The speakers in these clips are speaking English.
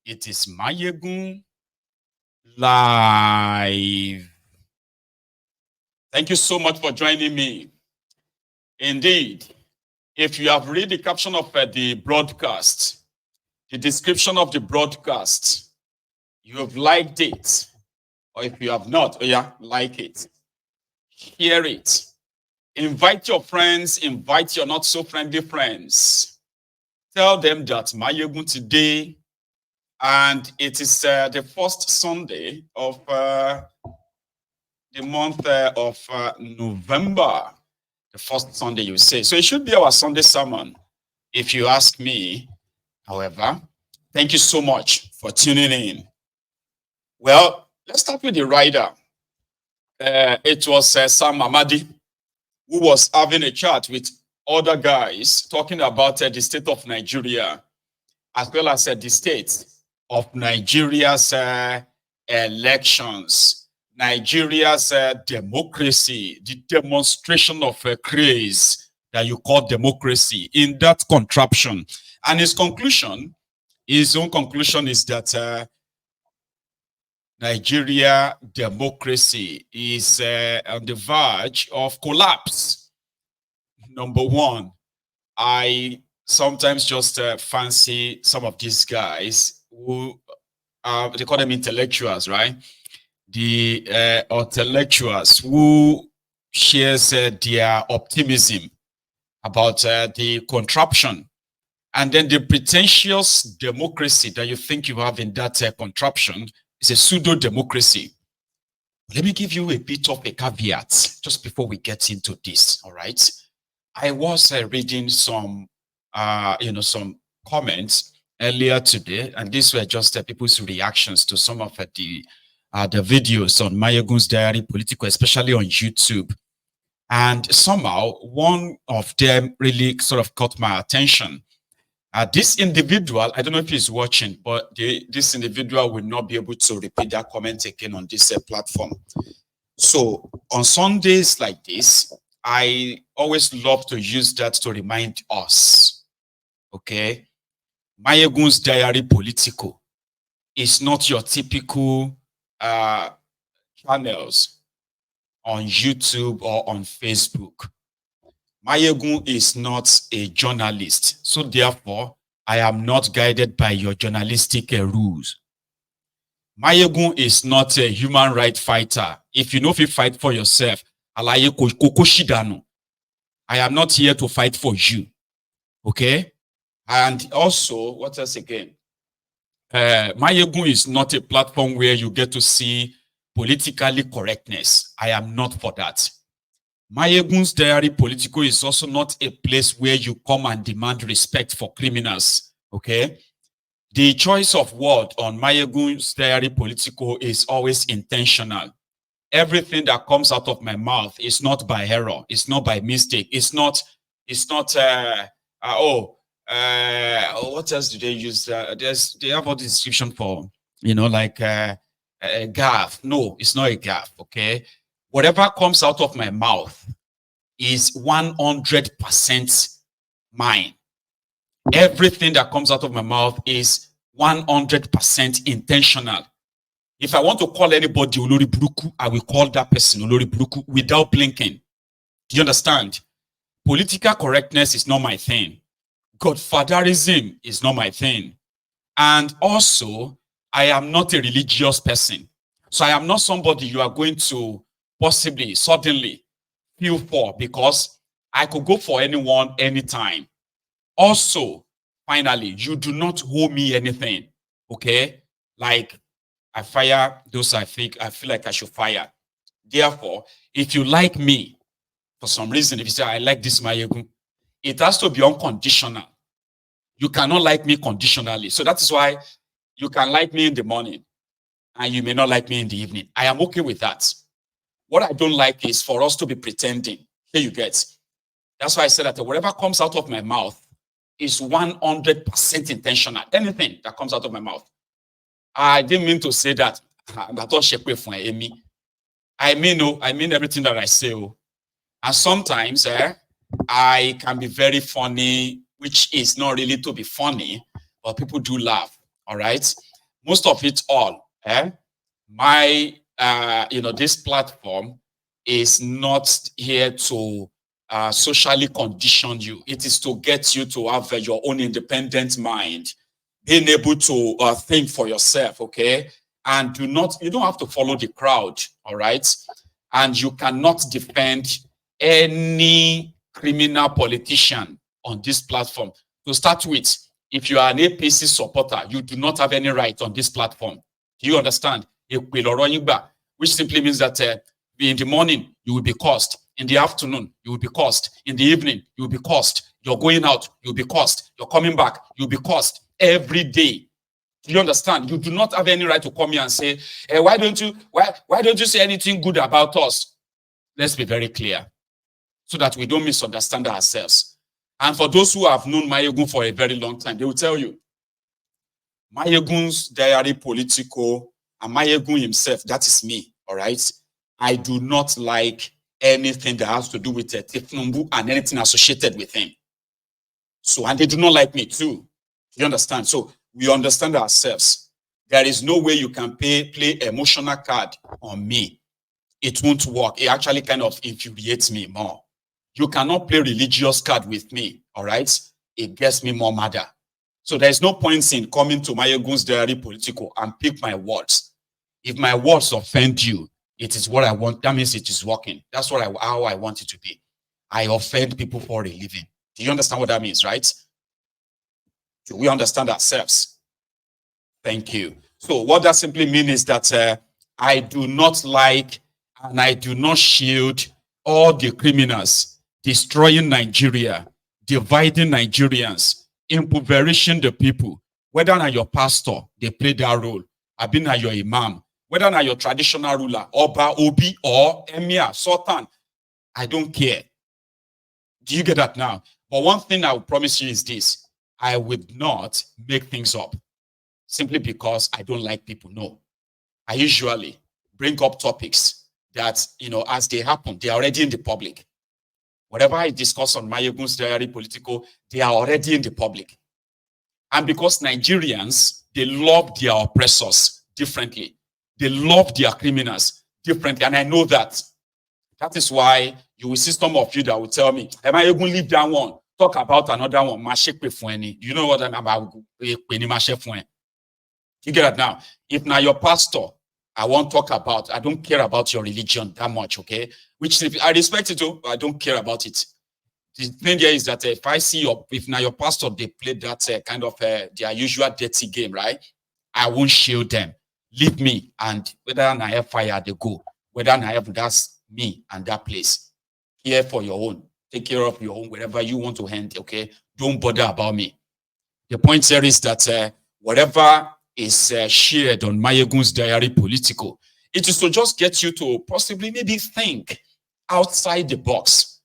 It is Mayegun Live. Thank you so much for joining me. Indeed, if you have read the caption of the broadcast, the description of the broadcast, you have liked it. Or if you have not, like it. Share it. Invite your friends, invite your not so friendly friends. Tell them that Mayegun today, and it is the first Sunday of the month of November. The first Sunday, you say. So it should be our Sunday sermon, if you ask me. However, thank you so much for tuning in. Well, let's start with the writer. It was Sam Amadi, who was having a chat with other guys talking about the state of Nigeria, as well as the state of Nigeria's elections, Nigeria's democracy, the demonstration of craze that you call democracy in that contraption. And his conclusion, his own conclusion is that Nigeria democracy is on the verge of collapse. Number one, I sometimes just fancy some of these guys who they call them intellectuals, right? The intellectuals who shares their optimism about the contraption, and then the pretentious democracy that you think you have in that contraption is a pseudo-democracy. Let me give you a bit of a caveat just before we get into this, all right? I was reading some, some comments earlier today, and these were just people's reactions to some of the videos on Mayegun's Diary Political, especially on YouTube. And somehow, one of them really sort of caught my attention. This individual, I don't know if he's watching, but this individual will not be able to repeat that comment again on this platform. So on Sundays like this, I always love to use that to remind us, okay? Mayegun's Diary Political is not your typical channels on YouTube or on Facebook. Mayegun is not a journalist, so therefore, I am not guided by your journalistic rules. Mayegun is not a human rights fighter. If you know if you fight for yourself, I am not here to fight for you, okay? And also, what else again? Mayegun is not a platform where you get to see politically correctness. I am not for that. Mayegun's Diary Political is also not a place where you come and demand respect for criminals, okay? The choice of word on Mayegun's Diary Political is always intentional. Everything that comes out of my mouth is not by error. It's not by mistake. What else do they use? They have all the description for, like a gaffe. No, it's not a gaffe, okay? Whatever comes out of my mouth is 100% mine. Everything that comes out of my mouth is 100% intentional. If I want to call anybody Olori Buruku, I will call that person Olori Buruku without blinking. Do you understand? Political correctness is not my thing. Godfatherism is not my thing. And also, I am not a religious person. So I am not somebody you are going to possibly, suddenly feel for, because I could go for anyone, anytime. Also, finally, you do not owe me anything, okay? Like, I fire those I feel like I should fire. Therefore, if you like me, for some reason, if you say, I like this Mayegun, it has to be unconditional. You cannot like me conditionally. So that is why you can like me in the morning, and you may not like me in the evening. I am okay with that. What I don't like is for us to be pretending. Here you get. That's why I said that whatever comes out of my mouth is 100% intentional. Anything that comes out of my mouth. I didn't mean to say that. I mean everything that I say. And sometimes I can be very funny, which is not really to be funny, but people do laugh. All right. most of it all, my, this platform is not here to socially condition you. It is to get you to have your own independent mind, being able to think for yourself, okay? And you don't have to follow the crowd, all right? And you cannot defend any criminal politician on this platform. To start with, if you are an APC supporter, you do not have any right on this platform. Do you understand? Which simply means that in the morning, you will be cursed. In the afternoon, you will be cursed. In the evening, you will be cursed. You're going out, you'll be cursed. You're coming back, you'll be cursed every day. Do you understand? You do not have any right to come here and say, hey, why don't you say anything good about us? Let's be very clear so that we don't misunderstand ourselves. And for those who have known Mayegun for a very long time, they will tell you, Mayegun's diary political and Mayegun himself, that is me, all right? I do not like anything that has to do with Tifnumbu and anything associated with him. So, and they do not like me too. You understand? So we understand ourselves. There is no way you can play emotional card on me. It won't work. It actually kind of infuriates me more. You cannot play religious card with me, all right? It gets me more madder. So there's no point in coming to Mayegun's diary political and pick my words. If my words offend you, it is what I want. That means it is working. That's what how I want it to be. I offend people for a living. Do you understand what that means, right? Do we understand ourselves? Thank you. So what that simply means is that I do not like and I do not shield all the criminals destroying Nigeria, dividing Nigerians, impoverishing the people. Whether or not your pastor, they play that role. I've been your imam. Whether or not your traditional ruler, Oba, Obi, or Emir, Sultan, I don't care. Do you get that now? But one thing I will promise you is this. I would not make things up simply because I don't like people. No. I usually bring up topics that, as they happen, they are already in the public. Whatever I discuss on Mayegun's diary political, they are already in the public. And because Nigerians, they love their oppressors differently. They love their criminals differently. And I know that. That is why you will see some of you that will tell me, am I going to leave that one? Talk about another one. You know what I'm about? You get it now? If now your pastor, I won't talk about, I don't care about your religion that much, okay? Which I respect it too, but I don't care about it. The thing here is that if I see if now your pastor, they play that kind of their usual dirty game, right? I won't shield them. Leave me, and whether I have fire, they go. Whether I have, that's me and that place. Here for your own. Take care of your own wherever you want to hand, okay? Don't bother about me. The point here is that whatever is shared on Mayegun's diary political, it is to just get you to possibly maybe think outside the box.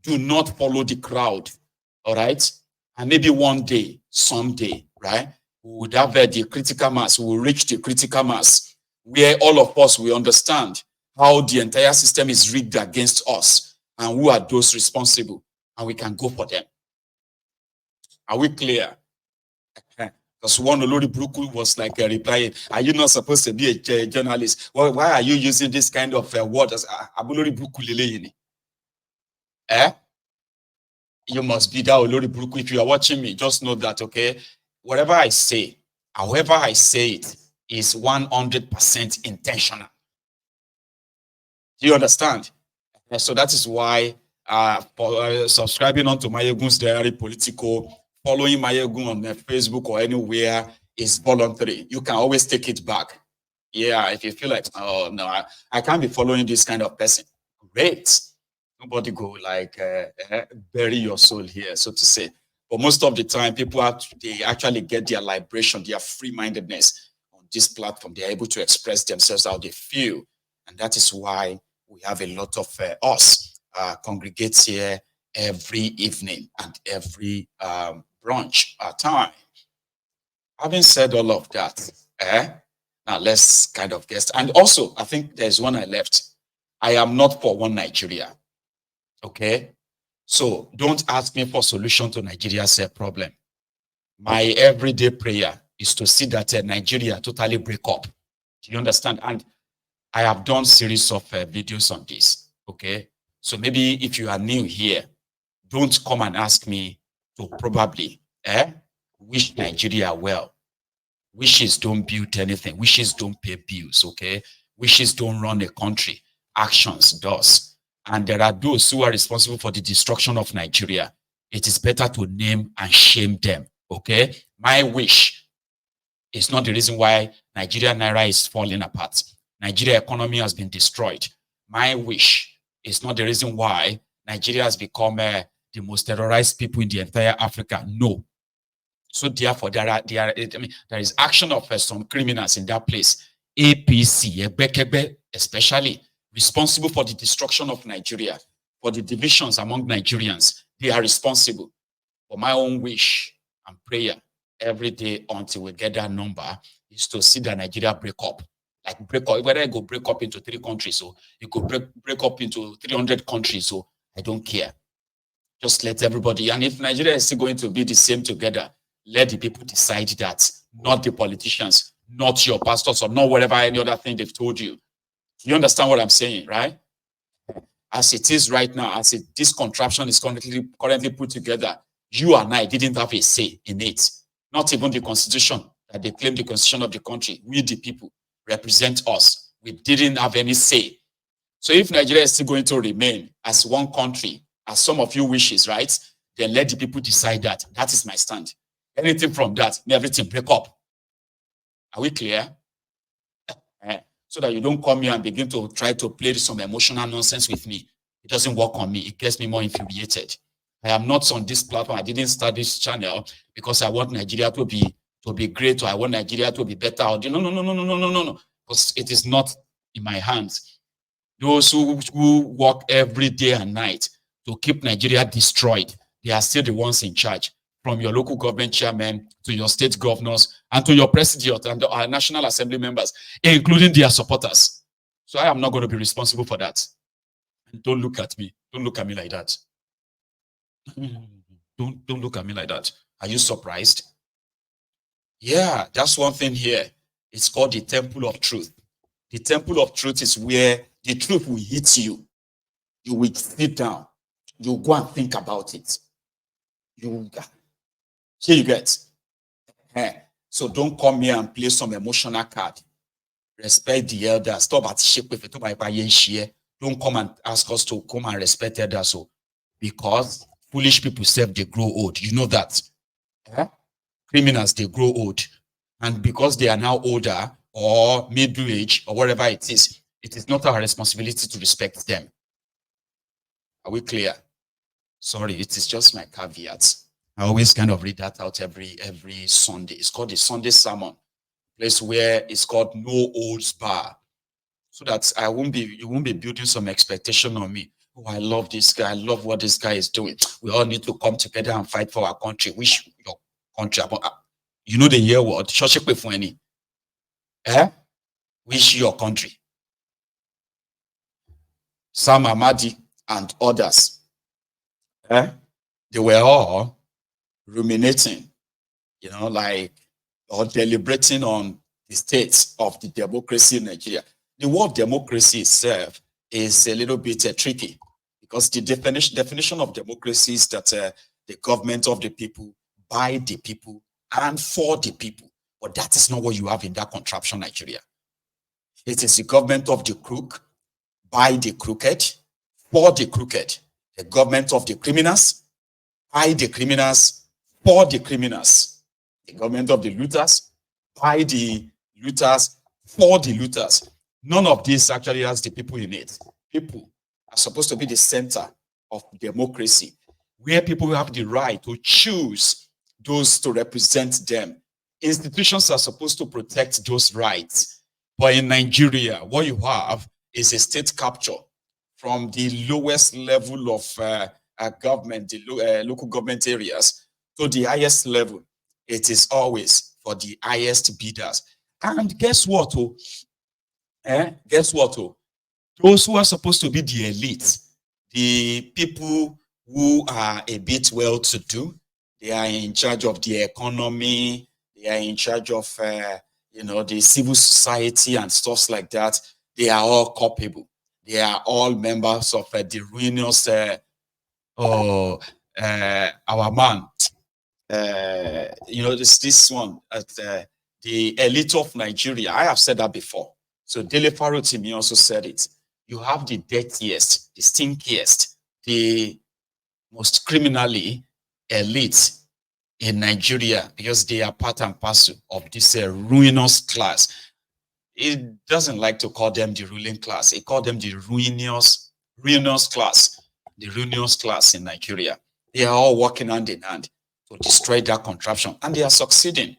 Do not follow the crowd, all right? And maybe one day, someday, right? We would have the critical mass, we will reach the critical mass where all of us will understand how the entire system is rigged against us and who are those responsible, and we can go for them. Are we clear? Because one Olori Bruku was like replying, are you not supposed to be a journalist? Well, why are you using this kind of word as Olori Bruku lele? You must be that Olori Bruku. If you are watching me, just know that, okay? Whatever I say, however I say it, is 100% intentional. Do you understand? So that is why for subscribing onto Mayegun's diary political, following Mayegun on Facebook or anywhere is voluntary. You can always take it back. Yeah, if you feel like, oh no, I can't be following this kind of person. Great. Nobody go like bury your soul here, so to say. But most of the time, people they actually get their liberation, their free-mindedness on this platform. They're able to express themselves how they feel. And that is why we have a lot of us congregate here every evening and every brunch time. Having said all of that, now let's kind of guess. And also, I think there's one I left. I am not for one Nigeria. Okay? So don't ask me for solution to Nigeria's problem. My everyday prayer is to see that Nigeria totally break up. Do you understand? And I have done series of videos on this, okay? So maybe if you are new here, don't come and ask me to probably wish Nigeria well. Wishes don't build anything. Wishes don't pay bills, okay? Wishes don't run a country. Actions does. And there are those who are responsible for the destruction of Nigeria. It is better to name and shame them, okay? My wish is not the reason why Nigeria Naira is falling apart. Nigeria economy has been destroyed. My wish is not the reason why Nigeria has become the most terrorized people in the entire Africa. No. So therefore, there is action of some criminals in that place. APC, especially responsible for the destruction of Nigeria, for the divisions among Nigerians. They are responsible. For my own wish and prayer every day until we get that number is to see that Nigeria break up. Like break up, whether it go break up into 3 countries or it could break up into 300 countries, so I don't care. Just let everybody, and if Nigeria is still going to be the same together, let the people decide that, not the politicians, not your pastors, or not whatever any other thing they've told you. You understand what I'm saying, right? As it is right now, as this contraption is currently put together, you and I didn't have a say in it. Not even the constitution that they claim the constitution of the country. We, the people, represent us. We didn't have any say. So if Nigeria is still going to remain as one country, as some of you wishes, right? Then let the people decide that. That is my stand. Anything from that, everything break up. Are we clear? So that you don't come here and begin to try to play some emotional nonsense with me. It doesn't work on me. It gets me more infuriated. I am not on this platform. I didn't start this channel because I want Nigeria to be great, or I want Nigeria to be better. Or no. Because it is not in my hands. Those who work every day and night to keep Nigeria destroyed, they are still the ones in charge. From your local government chairman to your state governors and to your president and our National Assembly members, including their supporters. So I am not going to be responsible for that. And don't look at me. Don't look at me like that. Don't look at me like that. Are you surprised? Yeah, that's one thing here. It's called the Temple of Truth. The Temple of Truth is where the truth will hit you. You will sit down. You go and think about it. Here you get. So don't come here and play some emotional card. Respect the elders. Stop at shape with it. Don't come and ask us to come and respect elders. So, because foolish people self, they grow old. You know that. Criminals, they grow old. And because they are now older or middle age or whatever it is not our responsibility to respect them. Are we clear? Sorry, it is just my caveat. I always kind of read that out every Sunday. It's called the Sunday Sermon, place where it's called No Holds Bar, so that you won't be building some expectation on me. Oh, I love this guy. I love what this guy is doing. We all need to come together and fight for our country. Wish your country. You know the year word. Wish your country. Sam Amadi and others. They were all ruminating, or deliberating on the state of the democracy in Nigeria. The word democracy itself is a little bit tricky, because the definition of democracy is that the government of the people, by the people, and for the people. But that is not what you have in that contraption, Nigeria. It is the government of the crook, by the crooked, for the crooked. The government of the criminals, by the criminals, for the criminals. The government of the looters, by the looters, for the looters. None of this actually has the people in it. People are supposed to be the center of democracy, where people have the right to choose those to represent them. Institutions are supposed to protect those rights. But in Nigeria, what you have is a state capture from the lowest level of government, the local government areas, to the highest level. It is always for the highest bidders. And guess what? Those who are supposed to be the elite, the people who are a bit well-to-do, they are in charge of the economy, they are in charge of, the civil society and stuff like that. They are all culpable. They are all members of the ruinous, our man, this one at the elite of Nigeria. I have said that before. So Dele Farotimi also said it. You have the dirtiest, the stinkiest, the most criminally elite in Nigeria, because they are part and parcel of this ruinous class. It doesn't like to call them the ruling class. It called them the ruinous class, the ruinous class in Nigeria. They are all working hand in hand to destroy that contraption, and they are succeeding.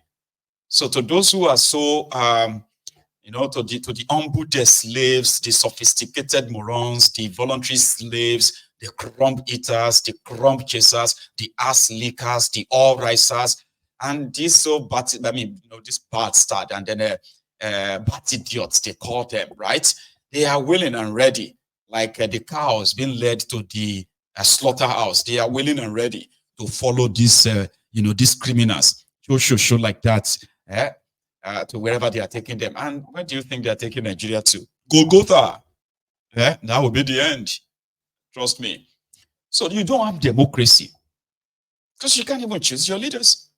So to those who are so, to the humble slaves, the sophisticated morons, the voluntary slaves, the crumb eaters, the crumb chasers, the ass lickers, the all risers, and this this bad start, and then bad idiots, they call them, right? They are willing and ready, like the cows being led to the slaughterhouse. They are willing and ready to follow these, these criminals, show like that, to wherever they are taking them. And where do you think they are taking Nigeria to? Golgotha. That will be the end. Trust me. So you don't have democracy because you can't even choose your leaders.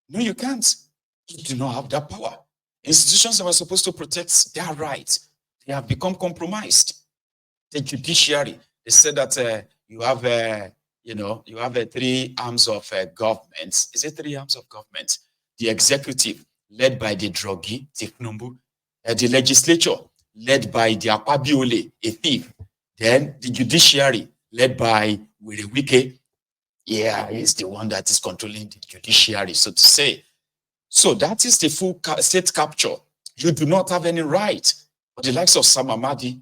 No, you can't. You do not have that power. Institutions that were supposed to protect their rights, they have become compromised. The judiciary, they said that you have three arms of government. Is it three arms of government? The executive, led by the druggie, Tiknumbu, the legislature, led by the Akwabiole, a thief. Then the judiciary, led by Wirewike, he's the one that is controlling the judiciary, so to say. So that is the full state capture. You do not have any right. But the likes of Sam Amadi,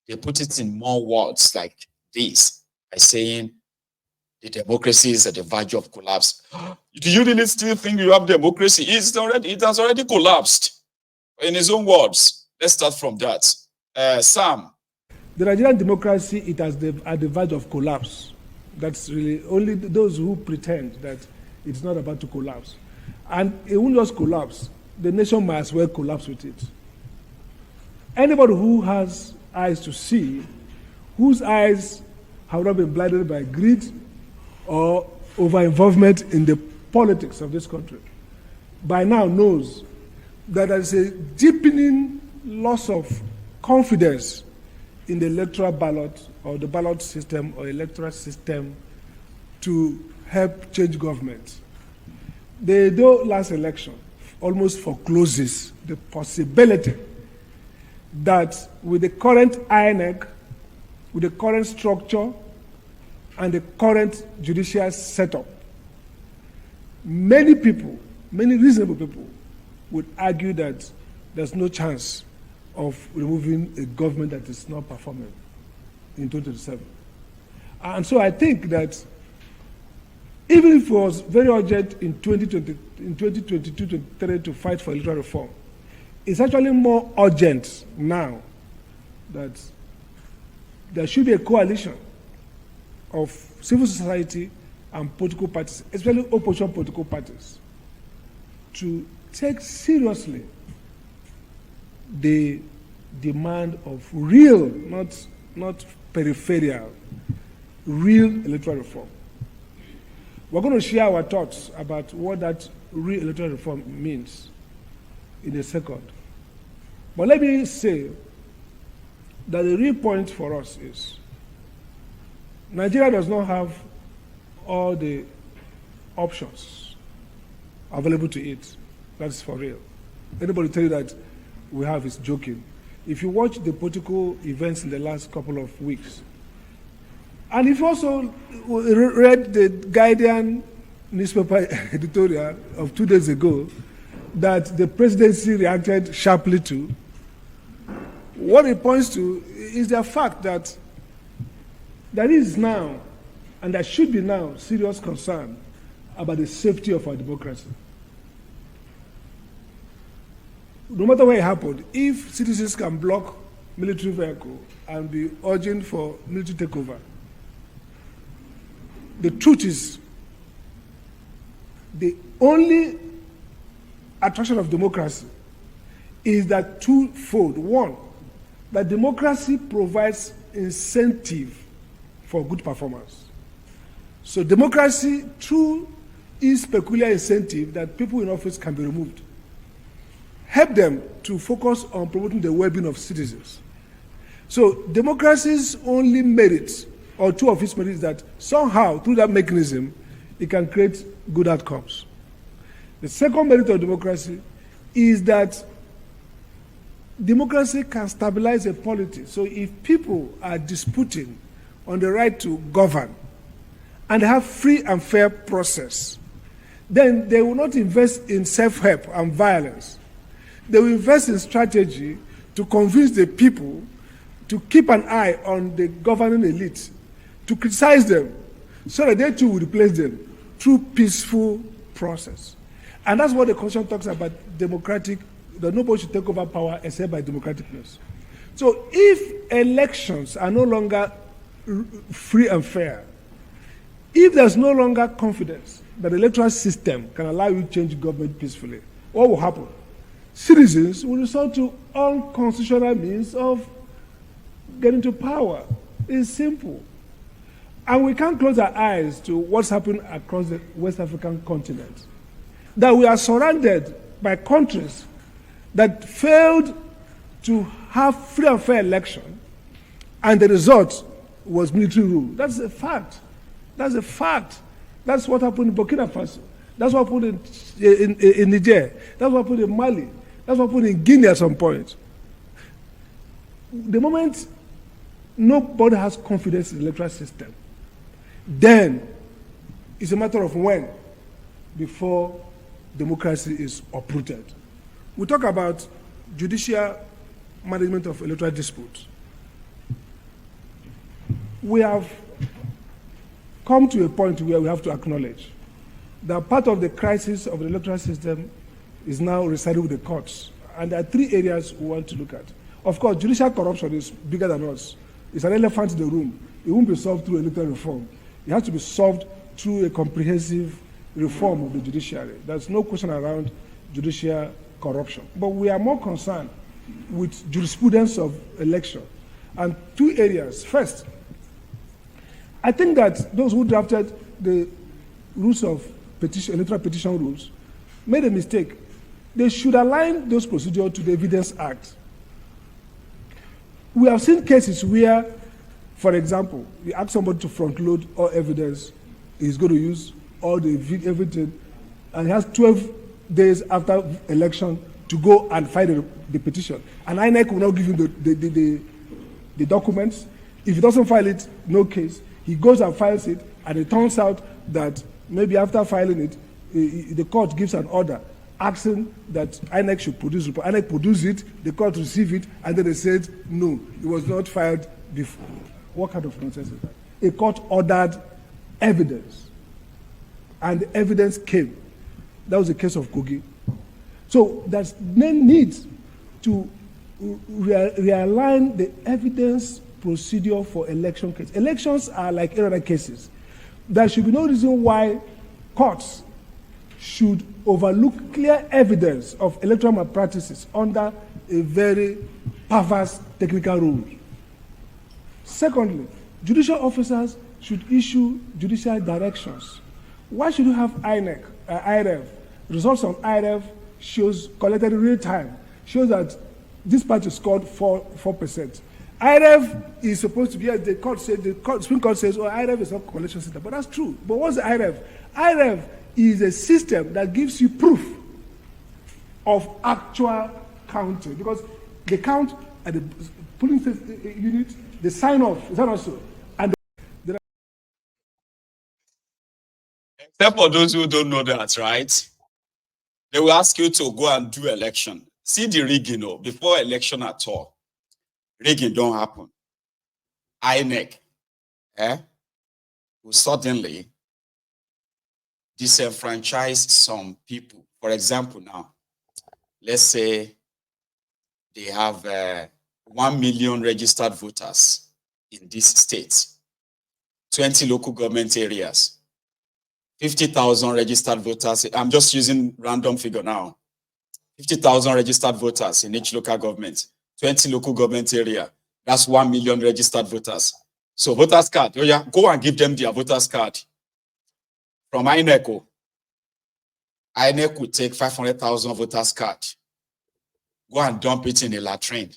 they put it in more words like this, by saying the democracy is at the verge of collapse. Do you really still think you have democracy? It has already collapsed. In his own words, let's start from that. Sam. The Nigerian democracy, it has at the verge of collapse. That's really only those who pretend that it's not about to collapse. And it won't just collapse. The nation might as well collapse with it. Anybody who has eyes to see, whose eyes have not been blinded by greed or over-involvement in the politics of this country, by now knows that there is a deepening loss of confidence in the electoral ballot or the ballot system or electoral system to help change government. The last election almost forecloses the possibility that with the current INEC, with the current structure and the current judicial setup, many reasonable people would argue that there's no chance of removing a government that is not performing in 2027. And so I think that even if it was very urgent in 2022-23 to fight for electoral reform, it's actually more urgent now that there should be a coalition of civil society and political parties, especially opposition political parties, to take seriously the demand of real, not peripheral, real electoral reform. We're going to share our thoughts about what that real electoral reform means in a second. But let me say that the real point for us is Nigeria does not have all the options available to it. That's for real. Anybody tell you that we have is joking. If you watch the political events in the last couple of weeks, and if you also read the Guardian newspaper editorial of 2 days ago that the presidency reacted sharply to, what it points to is the fact that there is now, and there should be now, serious concern about the safety of our democracy. No matter what happened, if citizens can block military vehicle and be urging for military takeover, the truth is the only attraction of democracy is that twofold. One, that democracy provides incentive for good performance. So democracy, through its peculiar incentive that people in office can be removed, help them to focus on promoting the well-being of citizens. So democracy's only merit, or two of its merits, is that somehow, through that mechanism, it can create good outcomes. The second merit of democracy is that democracy can stabilize a polity. So if people are disputing on the right to govern and have free and fair process, then they will not invest in self-help and violence. They will invest in strategy to convince the people to keep an eye on the governing elite, to criticize them, so that they too will replace them through peaceful process. And that's what the Constitution talks about, democratic, that nobody should take over power except by democratic means. So if elections are no longer free and fair, if there's no longer confidence that the electoral system can allow you to change government peacefully, what will happen? Citizens will resort to unconstitutional means of getting to power. It's simple. And we can't close our eyes to what's happening across the West African continent. That we are surrounded by countries that failed to have free and fair election, and the result was military rule. That's a fact. That's a fact. That's what happened in Burkina Faso. That's what happened in Niger. That's what happened in Mali. That's what happened in Guinea at some point. The moment nobody has confidence in the electoral system, then it's a matter of when before democracy is uprooted. We talk about judicial management of electoral disputes. We have come to a point where we have to acknowledge that part of the crisis of the electoral system is now residing with the courts. And there are three areas we want to look at. Of course, judicial corruption is bigger than us. It's an elephant in the room. It won't be solved through electoral reform. It has to be solved through a comprehensive reform of the judiciary. There's no question around judicial corruption. But we are more concerned with jurisprudence of election. And two areas. First, I think that those who drafted the rules of petition, electoral petition rules, made a mistake. They should align those procedures to the Evidence Act. We have seen cases where, for example, you ask somebody to front load all evidence, he's going to use all the everything, and he has 12 days after election to go and file the petition. And INEC will not give him the documents. If he doesn't file it, no case. He goes and files it, and it turns out that maybe after filing it, the court gives an order asking that INEC should produce report. INEC produce it, the court receive it, and then they said, no, it was not filed before. What kind of nonsense is that? A court ordered evidence, and the evidence came. That was the case of Kogi. So there's no need to realign the evidence procedure for election cases. Elections are like any other cases. There should be no reason why courts should overlook clear evidence of electoral malpractices under a very perverse technical rule. Secondly, judicial officers should issue judicial directions. Why should you have INEC, IREV? Results on IREV shows collected in real time, shows that this party scored 4%. IREV is supposed to be, as the Supreme Court says, oh, IREV is not a collection system, but that's true. But what's the IREV? IREV is a system that gives you proof of actual counting, because they count at the polling unit, they sign off, is that also? And except for those who don't know that, right? They will ask you to go and do election. See the rigging, before election at all. Rigging don't happen. INEC will suddenly disenfranchise some people. For example, now, let's say they have 1 million registered voters in this state, 20 local government areas, 50,000 registered voters. I'm just using random figure now. 50,000 registered voters in each local government, 20 local government area. That's 1 million registered voters. So voters card, oh yeah, go and give them their voters card. From INEC, INEC will take 500,000 voters card. Go and dump it in a latrine.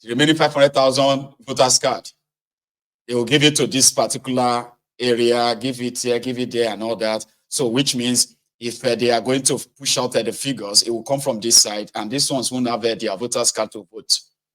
The remaining 500,000 voters card, they will give it to this particular area, give it here, give it there, and all that. So which means if they are going to push out the figures, it will come from this side, and these ones won't have their voters card to vote.